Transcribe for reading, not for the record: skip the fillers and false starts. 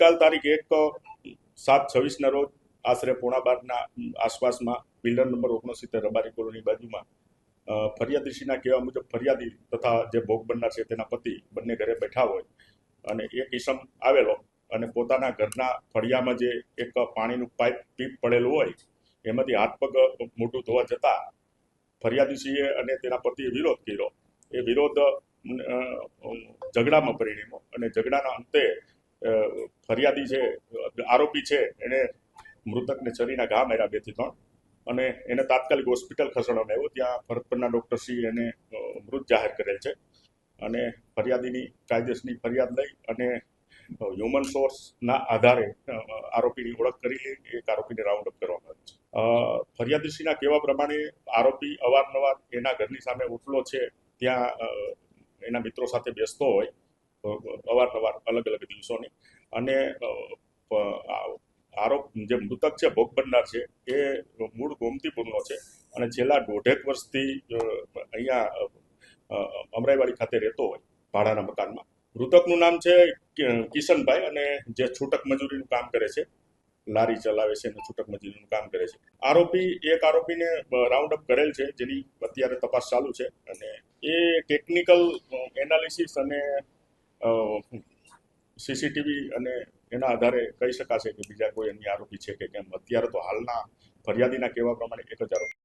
ગઈકાલ તારીખ 1/7/26 રોજ આશરે 11:15 આસપાસમાં બિલ્ડર નંબર 69 રબારી કોલોની બાજુમાં ફરિયાદીશીના કહેવા મુજબ ફરિયાદી તથા જે ભોગ બનનાર છે તેના પતિ બંને ઘરે બેઠા હોય અને એક ઈસમ આવેલો અને પોતાના ઘરના ફળિયામાં જે એક પાણીનું પીપ પડેલું હોય એમાંથી હાથ પગ મોઢું ધોવા જતા ફરિયાદીશીએ અને તેના પતિએ વિરોધ કર્યો. એ વિરોધ ઝઘડામાં પરિણમ્યો અને ઝઘડાના અંતે ફરિયાદી છે, આરોપી છે, એને મૃતકને છરીના ઘા માર્યા 2 થી 3 અને એને તાત્કાલિક હોસ્પિટલ ખસેડવામાં આવ્યો. ત્યાં ફરજ પરના ડૉક્ટરશ્રી એને મૃત જાહેર કરેલ છે અને ફરિયાદીની કાયદેસરની ફરિયાદ લઈ અને હ્યુમન સોર્સના આધારે આરોપીની ઓળખ કરી એક આરોપીને રાઉન્ડ અપ કરવામાં આવે છે. ફરિયાદીશ્રીના કહેવા પ્રમાણે આરોપી અવારનવાર એના ઘરની સામે ઓટલો છે ત્યાં એના મિત્રો સાથે બેસતો હોય અવારનવાર અલગ અલગ દિવસોની અને જે મૃતક છે ભોગ બનનાર છે એ મૂળ ગોમતીપુરનો છે અને છેલ્લા 1.5 વર્ષથી અહીંયા અમરાઈવાડી ખાતે રહેતો હોય ભાડાના મકાનમાં. મૃતકનું નામ છે કિશનભાઈ અને જે છૂટક મજૂરીનું કામ કરે છે, લારી ચલાવે છે અને છૂટક મજૂરીનું કામ કરે છે. એક આરોપીને રાઉન્ડ અપ કરેલ છે જેની અત્યારે તપાસ ચાલુ છે અને એ ટેકનિકલ એનાલિસિસ અને સીસીટીવી અને એના આધારે કહી શકાશે કે બીજા કોઈ અન્ય આરોપી છે કે કેમ. અત્યારે તો હાલના ફરિયાદીના કહેવા પ્રમાણે એક જ આરોપી